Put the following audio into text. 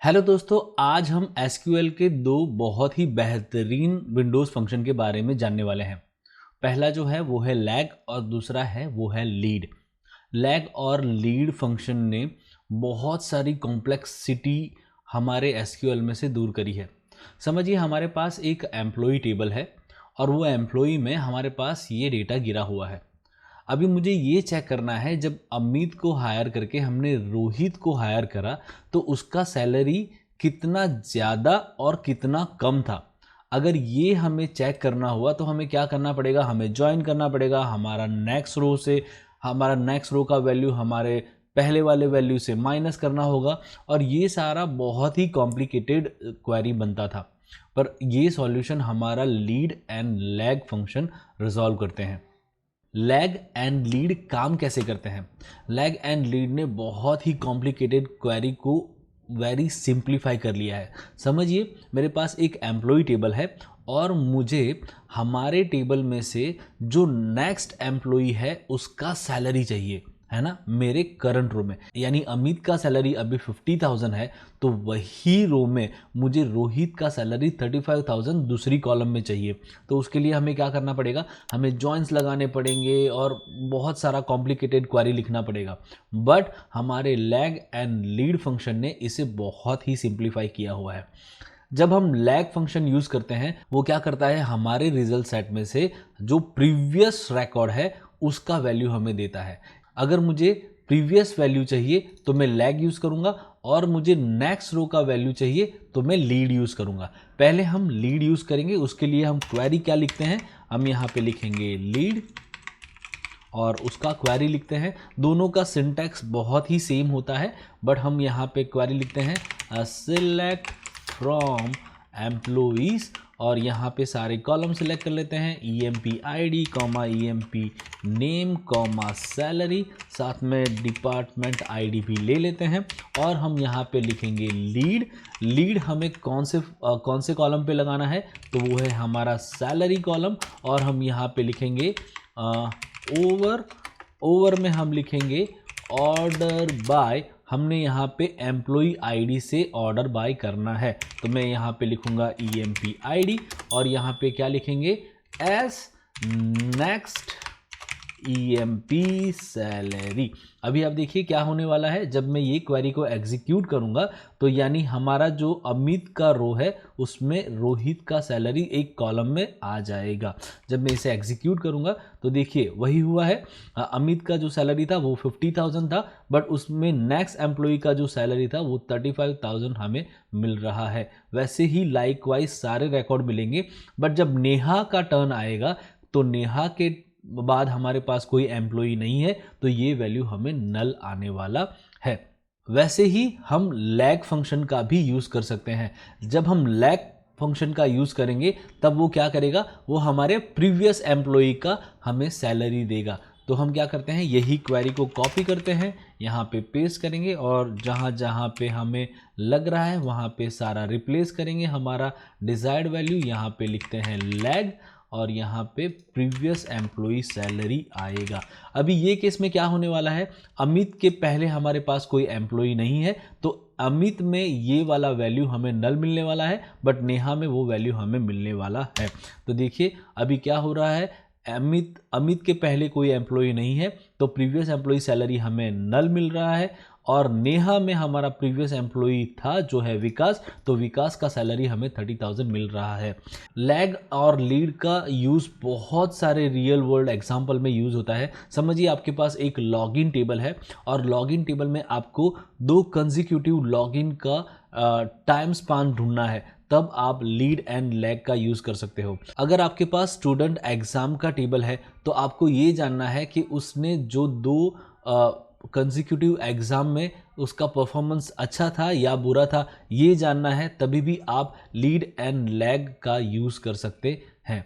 Hello दोस्तों, आज हम एसक्यूएल के दो बहुत ही बेहतरीन विंडोज़ फंक्शन के बारे में जानने वाले हैं। पहला जो है वो है लैग और दूसरा है वो है लीड। लैग और लीड फंक्शन ने बहुत सारी कॉम्प्लेक्सिटी हमारे एसक्यूएल में से दूर करी है। समझिए हमारे पास एक एम्प्लॉय टेबल है और वो एम्प्लॉय में हमारे पास ये डेटा गिरा हुआ है। अभी मुझे ये चेक करना है, जब अमित को हायर करके हमने रोहित को हायर करा तो उसका सैलरी कितना ज़्यादा और कितना कम था। अगर ये हमें चेक करना हुआ तो हमें क्या करना पड़ेगा, हमें ज्वाइन करना पड़ेगा हमारा नेक्स्ट रो से। हमारा नेक्स्ट रो का वैल्यू हमारे पहले वाले वैल्यू से माइनस करना होगा और ये सारा बहुत ही कॉम्प्लिकेटेड क्वेरी बनता था। पर ये सॉल्यूशन हमारा lead and lag function resolve करते हैं। लैग एंड लीड काम कैसे करते हैं? लैग एंड लीड ने बहुत ही कॉम्प्लिकेटेड क्वेरी को वेरी सिंप्लीफाई कर लिया है। समझिए मेरे पास एक एम्प्लॉय टेबल है और मुझे हमारे टेबल में से जो नेक्स्ट एम्प्लॉय है उसका सैलरी चाहिए, है ना, मेरे करंट रो में। यानी अमित का सैलरी अभी 50,000 है तो वही रो में मुझे रोहित का सैलरी 35,000 दूसरी कॉलम में चाहिए। तो उसके लिए हमें क्या करना पड़ेगा, हमें जॉइंट्स लगाने पड़ेंगे और बहुत सारा कॉम्प्लिकेटेड क्वेरी लिखना पड़ेगा। बट हमारे लैग एंड लीड फंक्शन ने इसे बहुत ही सिंप्लीफाई किया हुआ है। जब हम लैग फंक्शन यूज करते हैं वो क्या करता है, हमारे रिजल्ट सेट में से जो प्रीवियस रिकॉर्ड है उसका वैल्यू हमें देता है। अगर मुझे प्रीवियस वैल्यू चाहिए तो मैं लैग यूज करूंगा और मुझे नेक्स्ट रो का वैल्यू चाहिए तो मैं लीड यूज करूंगा। पहले हम लीड यूज करेंगे, उसके लिए हम क्वेरी क्या लिखते हैं, हम यहाँ पे लिखेंगे लीड और उसका क्वेरी लिखते हैं। दोनों का सिंटैक्स बहुत ही सेम होता है बट हम यहाँ पे क्वेरी लिखते हैं सिलेक्ट फ्रॉम एम्प्लॉइज और यहाँ पे सारे कॉलम सेलेक्ट कर लेते हैं, EMP ID comma EMP name comma salary, साथ में डिपार्टमेंट ID भी ले लेते हैं और हम यहाँ पे लिखेंगे लीड। लीड हमें कौन से कॉलम पे लगाना है, तो वो है हमारा सैलरी कॉलम और हम यहाँ पे लिखेंगे ओवर में हम लिखेंगे ऑर्डर बाय। हमने यहाँ पे एम्प्लॉय ID से ऑर्डर बाय करना है तो मैं यहाँ पे लिखूंगा EMP ID और यहाँ पे क्या लिखेंगे एस नेक्स्ट EMP सैलरी। अभी आप देखिए क्या होने वाला है, जब मैं ये क्वेरी को एग्जीक्यूट करूंगा तो यानी हमारा जो अमित का रो है उसमें रोहित का सैलरी एक कॉलम में आ जाएगा। जब मैं इसे एग्जीक्यूट करूंगा तो देखिए वही हुआ है। अमित का जो सैलरी था वो 50,000 था बट उसमें नेक्स्ट एम्प्लॉय का जो सैलरी था वो 35,000 हमें मिल रहा है। वैसे ही लाइकवाइज सारे रिकॉर्ड मिलेंगे बट जब नेहा का टर्न आएगा तो नेहा के बाद हमारे पास कोई एम्प्लॉई नहीं है तो ये वैल्यू हमें नल आने वाला है। वैसे ही हम लैग फंक्शन का भी यूज कर सकते हैं। जब हम लैग फंक्शन का यूज करेंगे तब वो क्या करेगा, वो हमारे प्रीवियस एम्प्लॉई का हमें सैलरी देगा। तो हम क्या करते हैं, यही क्वेरी को कॉपी करते हैं, यहाँ पे पेस्ट करेंगे और जहाँ जहाँ पे हमें लग रहा है वहाँ पे सारा रिप्लेस करेंगे हमारा डिजायर्ड वैल्यू। यहाँ पे लिखते हैं लैग और यहाँ पे प्रीवियस एम्प्लॉई सैलरी आएगा। अभी ये केस में क्या होने वाला है, अमित के पहले हमारे पास कोई एम्प्लॉई नहीं है तो अमित में ये वाला वैल्यू हमें नल मिलने वाला है बट नेहा में वो वैल्यू हमें मिलने वाला है। तो देखिए अभी क्या हो रहा है, अमित के पहले कोई एम्प्लॉई नहीं है तो प्रीवियस एम्प्लॉई सैलरी हमें नल मिल रहा है और नेहा में हमारा प्रीवियस एम्प्लॉई था जो है विकास, तो विकास का सैलरी हमें 30,000 मिल रहा है। लैग और लीड का यूज़ बहुत सारे रियल वर्ल्ड एग्जाम्पल में यूज़ होता है। समझिए आपके पास एक लॉगिन टेबल है और लॉगिन टेबल में आपको 2 कंसेक्यूटिव लॉगिन का टाइम स्पान ढूंढना है, तब आप लीड एंड लैग का यूज़ कर सकते हो। अगर आपके पास स्टूडेंट एग्ज़ाम का टेबल है तो आपको ये जानना है कि उसने जो 2 कंसेक्यूटिव एग्ज़ाम में उसका परफॉर्मेंस अच्छा था या बुरा था, ये जानना है, तभी भी आप लीड एंड लैग का यूज़ कर सकते हैं।